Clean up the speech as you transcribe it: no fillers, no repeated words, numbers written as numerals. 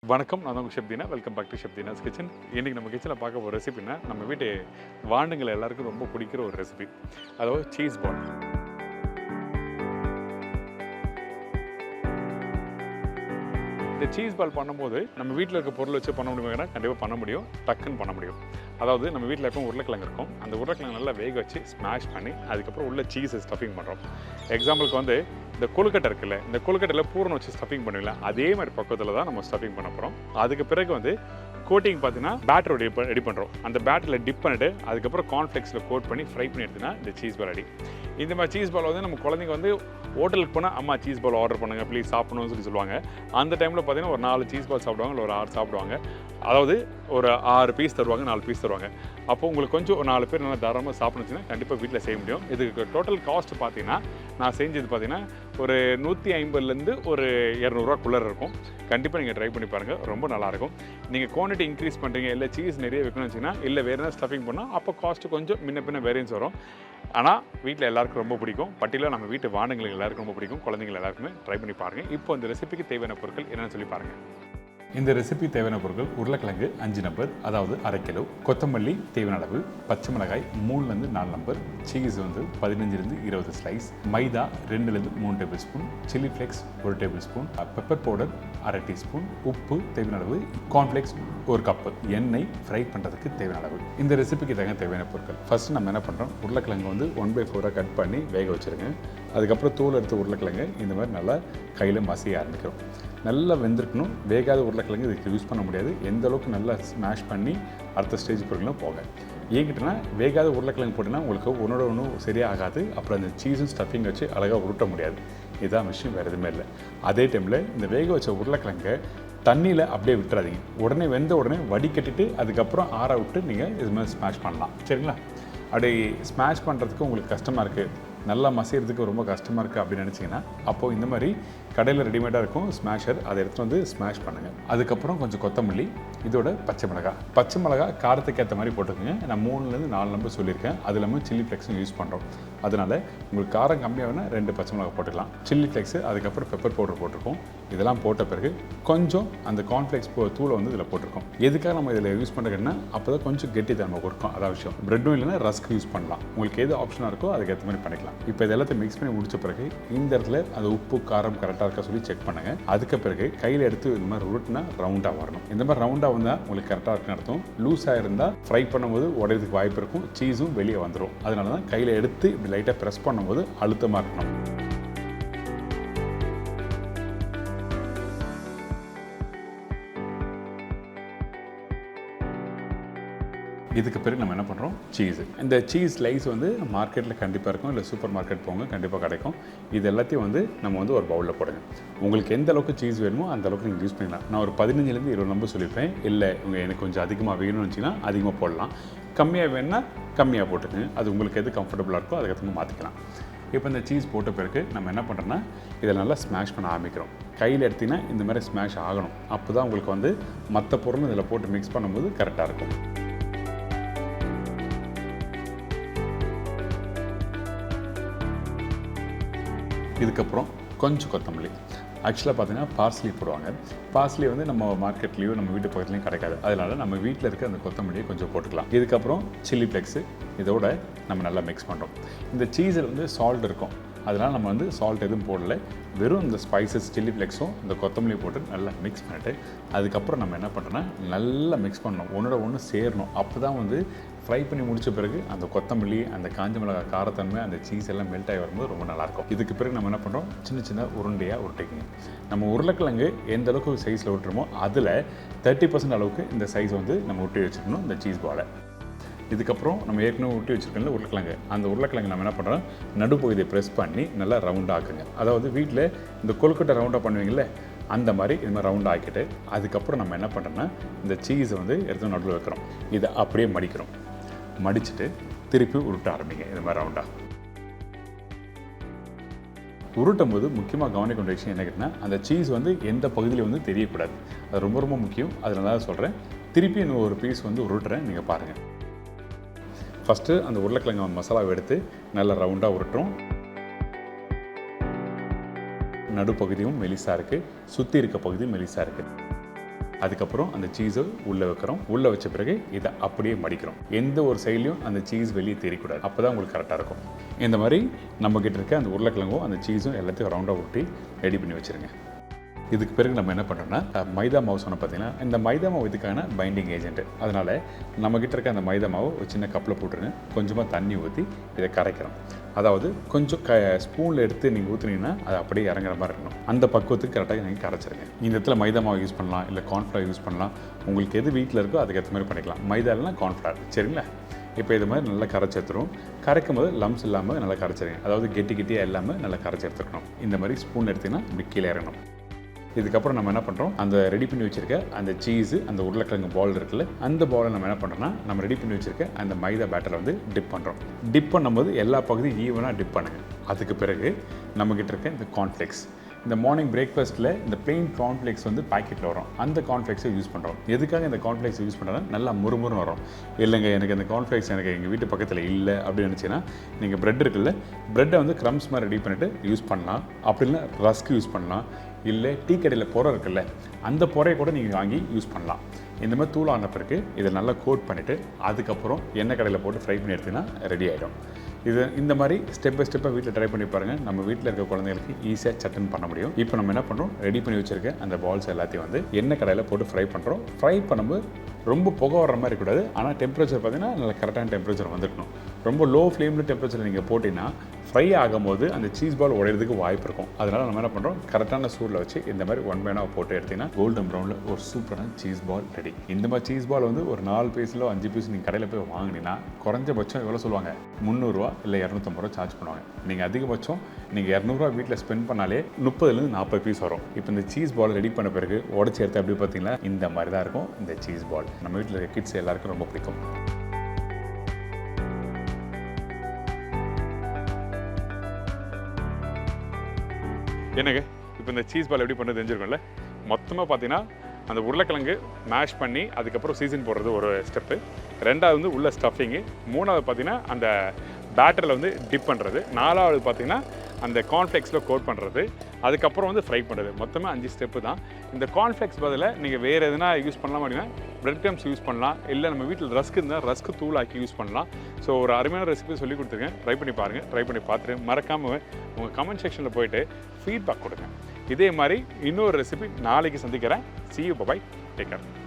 வணக்கம், நான் உங்கள் chef Deena. Welcome back to chef Deena's kitchen. இன்றைக்கி நம்ம கிச்சனில் பார்க்க போகிற ரெசிபின்னா, நம்ம வீட்டு வாண்டுங்களை எல்லாருக்கும் ரொம்ப பிடிக்கிற ஒரு ரெசிபி, அதாவது சீஸ் பால். இந்த சீஸ் பால் பண்ணும்போது நம்ம வீட்டில் இருக்க பொருள் வச்சு பண்ண முடியுமாங்கன்னா கண்டிப்பாக பண்ண முடியும், டக்குன்னு பண்ண முடியும். அதாவது நம்ம வீட்டில் எப்பவும் உருளைக்கிழங்கு இருக்கும், அந்த உருளைக்கிழங்கு நல்லா வேக வச்சு ஸ்மாஷ் பண்ணி அதுக்கப்புறம் உள்ள சீஸை ஸ்டஃபிங் பண்ணுறோம். எக்ஸாம்பிளுக்கு வந்து இந்த கொழுக்கட்டை இருக்குல்ல, இந்த கொழுக்கட்டையில் பூரணம் வச்சு ஸ்டஃபிங் பண்ணுவீங்களா, அதே மாதிரி பக்கத்தில் தான் நம்ம ஸ்டஃபிங் பண்ண போகிறோம். அதுக்கு பிறகு வந்து கோட்டிங் பார்த்தீங்கன்னா பேட்டர் ரெடி பண்ணுறோம். அந்த பேட்டரில் டிப் பண்ணிவிட்டு அதுக்கப்புறம் கார்ன்ஃப்ளெக்ஸில் கோட் பண்ணி ஃப்ரை பண்ணி எடுத்துனா இந்த சீஸ் பால் ரெடி. இந்த மாதிரி சீஸ் பால் வந்து நம்ம குழந்தைங்க வந்து ஹோட்டலுக்கு போனால் அம்மா சீஸ் பால் ஆர்டர் பண்ணுங்க ப்ளீஸ் சாப்பிடணும்னு சொல்லுவாங்க. அந்த டைமில் பார்த்தீங்கன்னா ஒரு 4 சீஸ் பால் சாப்பிடுவாங்க, இல்லை ஒரு 6 சாப்பிடுவாங்க. அதாவது ஒரு 6 பீஸ் தருவாங்க, 4 பீஸ் தருவாங்க. அப்போ உங்களுக்கு கொஞ்சம் ஒரு 4 பேர் நல்லா தாராளமாக சாப்பிடுச்சுன்னா கண்டிப்பாக வீட்டில் செய்ய முடியும். இதுக்கு டோட்டல் காஸ்ட் பார்த்தீங்கன்னா நான் செஞ்சது பார்த்தீங்கன்னா ஒரு 150லேருந்து ஒரு 200 இருக்கும். கண்டிப்பாக நீங்கள் ட்ரை பண்ணி பாருங்கள், ரொம்ப நல்லாயிருக்கும். நீங்கள் குவான்டிட்டி இன்க்ரீஸ் பண்ணுறீங்க, இல்லை சீஸ் நிறைய வைக்கணும்னு வச்சிங்கன்னா, இல்லை வேறு என்ன ஸ்டஃபிங் பண்ணால் அப்போ காஸ்ட்டு கொஞ்சம் முன்ன வேரியன்ஸ் வரும். ஆனால் வீட்டில் எல்லாருக்கும் ரொம்ப பிடிக்கும். பட்டியலில் நம்ம வீட்டு வாண்டுங்களுக்கு எல்லாருக்கும் ரொம்ப பிடிக்கும். குழந்தைங்க எல்லாருக்குமே ட்ரை பண்ணி பாருங்கள். இப்போ இந்த ரெசிபிக்கு தேவையான பொருட்கள் என்னென்னு சொல்லி பாருங்கள். இந்த ரெசிபி தேவையான பொருட்கள்: உருளைக்கிழங்கு 5 நம்பர், அதாவது 1/2 கிலோ, கொத்தமல்லி தேவையான அளவு, பச்சை மிளகாய் 3லேருந்து 4 நம்பர், சீஸ் வந்து 15லேருந்து 20 ஸ்லைஸ், மைதா 2லேருந்து 3 table spoon, chilli flakes 1 table spoon, pepper powder 1/2 teaspoon, உப்பு தேவையான அளவு, கார்ன்ஃப்ளெக்ஸ் 1 கப்பு, எண்ணெய் ஃப்ரை பண்ணுறதுக்கு தேவையான அளவு. இந்த ரெசிபிக்கு தேவையான பொருட்கள்: ஃபர்ஸ்ட் நம்ம என்ன பண்ணுறோம், உருளைக்கிழங்கு வந்து 1/4 கட் பண்ணி வேக வச்சுருங்க. அதுக்கப்புறம் தூள் எடுத்து உருளைக்கிழங்கு இந்த மாதிரி நல்லா கையில் மசிய ஆரம்பிக்கிறோம். நல்லா வெந்திருக்கணும். வேகாத உருளைக்கிழங்கு இதுக்கு யூஸ் பண்ண முடியாது. எந்த அளவுக்கு நல்லா ஸ்மாஷ் பண்ணி அடுத்த ஸ்டேஜ் பொருட்களும் போக. ஏங்கிட்டனா வேகாத உருளைக்கிழங்கு போட்டிங்கன்னா உங்களுக்கு ஒன்றோட ஒன்றும் சரியாக ஆகாது. அப்புறம் அந்த சீஸும் ஸ்டஃபிங் வச்சு அழகாக உருட்ட முடியாது. இதுதான் விஷயம், வேறு எதுவுமே இல்லை. அதே டைமில் இந்த வேக வச்ச உருளைக்கிழங்கை தண்ணியில் அப்படியே விட்டுறாதீங்க. உடனே வெந்த உடனே வடிகட்டிட்டு அதுக்கப்புறம் ஆற விட்டு நீங்கள் இது மாதிரி ஸ்மாஷ் பண்ணலாம். சரிங்களா? அப்படி ஸ்மாஷ் பண்ணுறதுக்கு உங்களுக்கு கஷ்டமாக இருக்குது, நல்லா மசிகிறதுக்கு ரொம்ப கஷ்டமாக இருக்குது அப்படின்னு நினச்சிங்கன்னா, அப்போது இந்த மாதிரி கடையில் ரெடிமேடாக இருக்கும் ஸ்மாஷர், அதை எடுத்துகிட்டு வந்து ஸ்மாஷ் பண்ணுங்கள். அதுக்கப்புறம் கொஞ்சம் கொத்தமல்லி, இதோட பச்சை மிளகாய் காரத்துக்கு ஏற்ற மாதிரி போட்டுக்கோங்க. நான் 3லேருந்து 4 நம்பர் சொல்லியிருக்கேன். அது இல்லாமல் சில்லி ஃப்ளெக்ஸும் யூஸ் பண்ணுறோம். அதனால் உங்களுக்கு காரம் கம்மியாகனா 2 பச்சை மிளகாய் போட்டுக்கலாம். சில்லி ஃப்ளெக்ஸு, அதுக்கப்புறம் பெப்பர் பவுடர் போட்டிருக்கோம். இதெல்லாம் போட்ட பிறகு கொஞ்சம் அந்த கார்ன்ஃப்ளெக்ஸ் தூளை வந்து இதில் போட்டிருக்கோம். எதுக்காக நம்ம இதில் யூஸ் பண்ணுறதுன்னா, அப்போ தான் கொஞ்சம் கெட்டித்தன்மை கொடுக்கும். அதான் விஷயம். ப்ரெட்டும் இல்லைன்னா ரஸ்க் யூஸ் பண்ணலாம். உங்களுக்கு எது ஆப்ஷனாக இருக்கோ அதுக்கேற்ற மாதிரி பண்ணிக்கலாம். இப்போ இது எல்லாத்தையும் மிக்ஸ் பண்ணி முடிச்ச பிறகு இந்த இடத்துல அது உப்பு காரம் கரெக்டாக இருக்கா சொல்லி செக் பண்ணுங்கள். அதுக்கு பிறகு கையில் எடுத்து இந்த மாதிரி உருட்டுனா ரவுண்டாக வரணும். இந்த மாதிரி ரவுண்டாக வந்தால் உங்களுக்கு கரெக்டாக இருக்குன்னு அர்த்தம். லூஸாக இருந்தால் ஃப்ரை பண்ணும்போது உடையதுக்கு வாய்ப்பு இருக்கும், சீஸும் வெளியே வந்துடும். அதனால தான் கையில் எடுத்து இப்படி லைட்டாக ப்ரெஸ் பண்ணும்போது அழுத்தமாக இருக்கணும். இதுக்கு பிறகு நம்ம என்ன பண்ணுறோம், சீஸு. இந்த சீஸ் ஸ்லைஸ் வந்து மார்க்கெட்டில் கண்டிப்பாக இருக்கும், இல்லை சூப்பர் மார்க்கெட் போங்க கண்டிப்பாக கிடைக்கும். இது எல்லாத்தையும் வந்து நம்ம வந்து ஒரு பவுலில் போடுங்க. உங்களுக்கு எந்த அளவுக்கு சீஸ் வேணுமோ அந்த அளவுக்கு நீங்கள் யூஸ் பண்ணிக்கலாம். நான் ஒரு 15லேருந்து 20 நம்பர் சொல்லியிருப்பேன். இல்லை எனக்கு கொஞ்சம் அதிகமாக வேணும்னு வச்சிங்கன்னா அதிகமாக போடலாம், கம்மியாக வேணுன்னா கம்மியாக போட்டுக்கங்க. அது உங்களுக்கு எது கம்ஃபர்டபுளாக இருக்கோ அதுக்கேற்ற மாற்றிக்கலாம். இப்போ இந்த சீஸ் போட்ட பிறகு நம்ம என்ன பண்ணுறோன்னா, இதை நல்லா ஸ்மாஷ் பண்ண ஆரம்பிக்கிறோம். கையில் எடுத்திங்கன்னா இந்த மாதிரி ஸ்மாஷ் ஆகணும். அப்போ தான் உங்களுக்கு வந்து மற்ற பொருள் இதில் போட்டு மிக்ஸ் பண்ணும்போது கரெக்டாக இருக்கும். இதுக்கப்புறம் கொஞ்சம் கொத்தமல்லி. ஆக்சுவலாக பார்த்தீங்கன்னா பார்ஸ்லி போடுவாங்க. பார்ஸ்லி வந்து நம்ம மார்க்கெட்லேயோ நம்ம வீட்டு பக்கத்துலையும் கிடைக்காது. அதனால் நம்ம வீட்டில் இருக்க அந்த கொத்தமல்லியை கொஞ்சம் போட்டுக்கலாம். இதுக்கப்புறம் சில்லி ஃப்ளெக்ஸு இதோட நம்ம நல்லா மிக்ஸ் பண்ணுறோம். இந்த சீஸில் வந்து சால்ட் இருக்கும், அதனால் நம்ம வந்து சால்ட் எதுவும் போடலை. வெறும் இந்த ஸ்பைசஸ் சில்லி ஃப்ளெக்ஸும் இந்த கொத்தமல்லியும் போட்டு நல்லா மிக்ஸ் பண்ணிவிட்டு அதுக்கப்புறம் நம்ம என்ன பண்ணுறோன்னா நல்லா மிக்ஸ் பண்ணணும், ஒன்றோட ஒன்று சேரணும். அப்போ தான் வந்து ஃப்ரை பண்ணி முடித்த பிறகு அந்த கொத்தமல்லி, அந்த காஞ்ச மிளகாய் காரத்தன்மை, அந்த சீஸ் எல்லாம் மெல்ட் ஆகி வரும்போது ரொம்ப நல்லாயிருக்கும். இதுக்கு பிறகு நம்ம என்ன பண்ணுறோம், சின்ன உருண்டையாக உருட்டிக்கங்க. நம்ம உருளைக்கிழங்கு எந்த அளவுக்கு சைஸில் விட்டுருமோ அதில் 30% அளவுக்கு இந்த சைஸ் வந்து நம்ம ஒட்டி வச்சுக்கணும் இந்த சீஸ் பாலை. இதுக்கப்புறம் நம்ம ஏற்கனவே ஒட்டி வச்சுருக்கோம்ல உருளைக்கிழங்கு, அந்த உருளைக்கிழங்கு நம்ம என்ன பண்ணுறோம், நடுப்பகுதியை ப்ரெஸ் பண்ணி நல்லா ரவுண்டாக ஆக்குங்க. அதாவது வீட்டில் இந்த கொழுக்கட்டை ரவுண்டாக பண்ணுவீங்களே அந்த மாதிரி இது மாதிரி ரவுண்ட் ஆக்கிட்டு அதுக்கப்புறம் நம்ம என்ன பண்ணுறோன்னா இந்த சீஸை வந்து எடுத்து நடுவில் வைக்கிறோம். இதை அப்படியே மடிக்கிறோம். மடிச்சுட்டு திருப்பி உருட்ட ஆரம்பிங்க. இது மாதிரி ரவுண்டாக உருட்டும் போது முக்கியமாக கவனிக்க வேண்டிய விஷயம் என்ன கேட்டிங்கன்னா, அந்த சீஸ் வந்து எந்த பகுதியில் வந்து தெரியக்கூடாது. அது ரொம்ப ரொம்ப முக்கியம். அதனால தான் சொல்கிறேன். திருப்பி இன்னும் ஒரு பீஸ் வந்து உருட்டுறேன், நீங்கள் பாருங்கள். ஃபஸ்ட்டு அந்த உருளைக்கிழங்கு மசாலாவை எடுத்து நல்லா ரவுண்டாக உருட்டுறோம். நடுப்பகுதியும் மெலிசாக இருக்குது, சுற்றி இருக்க பகுதியும் மெலிசாக இருக்குது. அதுக்கப்புறம் அந்த சீஸை உள்ளே வைக்கிறோம். உள்ளே வச்ச பிறகு இதை அப்படியே மடிக்கிறோம். எந்த ஒரு சைட்லையும் அந்த சீஸ் வெளியே தெரியக்கூடாது. அப்போ தான் உங்களுக்கு கரெக்டாக இருக்கும். இந்த மாதிரி நம்மக்கிட்ட இருக்க அந்த உருளைக்கிழங்கும் அந்த சீஸும் எல்லாத்தையும் ரவுண்டாக ஊட்டி ரெடி பண்ணி வச்சுருங்க. இதுக்கு பிறகு நம்ம என்ன பண்ணுறோம்னா மைதா மாவு சொன்ன பார்த்தீங்கன்னா இந்த மைதா மாவு இதுக்கான பைண்டிங் ஏஜென்ட்டு. அதனால் நம்மக்கிட்ட இருக்க அந்த மைதா மாவு ஒரு சின்ன கப்பில் போட்டுருங்க. கொஞ்சமாக தண்ணி ஊற்றி இதை கரைக்கிறோம். அதாவது கொஞ்சம் ஸ்பூனில் எடுத்து நீங்கள் ஊற்றுனீங்கன்னா அது அப்படியே இறங்குற மாதிரி இருக்கணும். அந்த பக்குவத்துக்கு கரெக்டாக நீங்கள் கரைச்சிருங்க. இந்த இடத்துல மைதா மாவு யூஸ் பண்ணலாம், இல்லை கார்ன்ஃப்ளவர் யூஸ் பண்ணலாம். உங்களுக்கு எது வீட்டில் இருக்கோ அதுக்கேற்ற மாதிரி பண்ணிக்கலாம். மைதா இல்லைனா கார்ன்ஃப்ளவர், சரிங்களா? இப்போ இது மாதிரி நல்லா கரைச்சி எடுத்துரும். கரைக்கும் போது லம்ஸ் இல்லாமல் நல்லா கரைச்சிருங்க. அதாவது கெட்டியாக இல்லாமல் நல்லா கரைச்சி எடுத்துக்கணும். இந்த மாதிரி ஸ்பூன் எடுத்திங்கன்னா இப்படி கீழே இறங்கணும். இதுக்கப்புறம் நம்ம என்ன பண்ணுறோம், அந்த ரெடி பண்ணி வச்சுருக்க அந்த சீஸு அந்த உருளைக்கிழங்கு பால் இருக்குல்ல, அந்த பாலை நம்ம என்ன பண்ணுறோம்னா நம்ம ரெடி பண்ணி வச்சுருக்க அந்த மைதா பேட்டரை வந்து டிப் பண்ணுறோம். டிப் பண்ணும்போது எல்லா பகுதியும் ஈவனாக டிப் பண்ணுங்கள். அதுக்கு பிறகு நம்மக்கிட்ட இருக்க இந்த கார்ன்ஃப்ளேக்ஸ், இந்த மார்னிங் பிரேக்ஃபாஸ்ட்டில் இந்த பிளெயின் கார்ன்ஃப்ளேக்ஸ் வந்து பாக்கெட்டில் வரும். அந்த கார்ன்ஃப்ளேக்ஸை யூஸ் பண்ணுறோம். எதுக்காக இந்த கார்ன்ஃப்ளேக்ஸ் யூஸ் பண்ணுறோன்னா நல்லா முறுமுறுன்னு வரும். இல்லைங்க எனக்கு அந்த கார்ன்ஃப்ளேக்ஸ் எனக்கு எங்கள் வீட்டு பக்கத்தில் இல்லை அப்படின்னு நினச்சிங்கன்னா நீங்கள் ப்ரெட் இருக்குல்ல, ப்ரெட்டை வந்து க்ரம்ஸ் மாதிரி ரெடி பண்ணிவிட்டு யூஸ் பண்ணலாம். அப்படி இல்லை ரஸ்க் யூஸ் பண்ணலாம். இல்லை டீ கடையில் புறை இருக்குல்ல, அந்த புறையை கூட நீங்கள் வாங்கி யூஸ் பண்ணலாம். இந்த மாதிரி தூள் ஆன பிறகு இதை நல்லா கோட் பண்ணிவிட்டு அதுக்கப்புறம் எண்ணெய் கடையில் போட்டு ஃப்ரை பண்ணி எடுத்திங்கன்னா ரெடி ஆகிடும். இது இந்த மாதிரி ஸ்டெப் பை ஸ்டெப்பாக வீட்டில் ட்ரை பண்ணி பாருங்கள். நம்ம வீட்டில் இருக்க குழந்தைங்களுக்கு ஈஸியாக சட்டுன்னு பண்ண முடியும். இப்போ நம்ம என்ன பண்ணுறோம், ரெடி பண்ணி வச்சுருக்க அந்த பால்ஸ் எல்லாத்தையும் வந்து எண்ணெய் கடையில் போட்டு ஃப்ரை பண்ணுறோம். ஃப்ரை பண்ணும்போது ரொம்ப புகை வர்ற மாதிரி இருக்கக்கூடாது. ஆனால் டெம்பரேச்சர் பார்த்திங்கன்னா நல்ல கரெக்டான டெம்பரேச்சர் வந்துருக்கணும். ரொம்ப லோ ஃப்ளேமில் டெம்பரேச்சர் நீங்கள் போட்டிங்கன்னா ஃப்ரை ஆகும்போது அந்த சீஸ் பால் உடையிறதுக்கு வாய்ப்பு இருக்கும். அதனால் நம்ம என்ன பண்ணுறோம், கரெக்டான சூடில் வச்சு இந்த மாதிரி 1 by 1 போட்டு எடுத்திங்கன்னா கோல்டன் ப்ரௌனில் ஒரு சூப்பரான சீஸ் பால் ரெடி. இந்த மாதிரி சீஸ் பால் வந்து ஒரு 4 பீஸில் 5 பீஸ் நீங்கள் கடையில் போய் வாங்கினீங்கன்னா குறைஞ்சபட்சம் எவ்வளோ சொல்லுவாங்க, 300 ரூபா இல்லை 250 ரூபா சார்ஜ் பண்ணுவாங்க. நீங்கள் அதிகபட்சம் நீங்கள் 200 ரூபா வீட்டில் ஸ்பெண்ட் பண்ணாலே 30லேருந்து 40 பீஸ் வரும். இப்போ இந்த சீஸ் பால் ரெடி பண்ண பிறகு உடச்சி எடுத்து அப்படி பார்த்தீங்கன்னா இந்த மாதிரி தான் இருக்கும் இந்த சீஸ் பால். நம்ம வீட்டில் இருக்க கிட்ஸ் எல்லாருக்கும் ரொம்ப பிடிக்கும். என்னங்க இப்போ இந்த சீஸ் பால் எப்படி பண்ணது தெரிஞ்சிருக்கும்ல. மொத்தமாக பார்த்தீங்கன்னா அந்த உருளைக்கிழங்கு மேஷ் பண்ணி அதுக்கப்புறம் சீசன் போடுறது ஒரு ஸ்டெப்பு. ரெண்டாவது வந்து உள்ள ஸ்டஃபிங்கு. மூணாவது பார்த்தீங்கன்னா அந்த பேட்டரில் வந்து டிப் பண்ணுறது. நாலாவது பார்த்தீங்கன்னா அந்த கார்ன்ஃப்ளேக்ஸில் கோட் பண்ணுறது. அதுக்கப்புறம் வந்து ஃப்ரை பண்ணுறது. மொத்தமாக 5 ஸ்டெப்பு தான். இந்த கார்ன்ஃப்ளேக்ஸ் பதில் நீங்கள் வேறு எதுனா யூஸ் பண்ணலாம் அப்படின்னா பிரெட் க்ரம்ஸ் யூஸ் பண்ணலாம். இல்லை நம்ம வீட்டில் ரஸ்க் இருந்தால் ரஸ்க்கு தூளாக்கி யூஸ் பண்ணலாம். ஸோ ஒரு அருமையான ரெசிபி சொல்லி கொடுத்துருக்கேன். ட்ரை பண்ணி பாருங்கள். ட்ரை பண்ணி பார்த்துட்டு மறக்காமல் உங்கள் கமெண்ட் செக்ஷனில் போயிட்டு ஃபீட்பேக் கொடுங்க. இதே மாதிரி இன்னொரு ரெசிபி நாளைக்கு சந்திக்கிறேன். See you, bye-bye. Take care.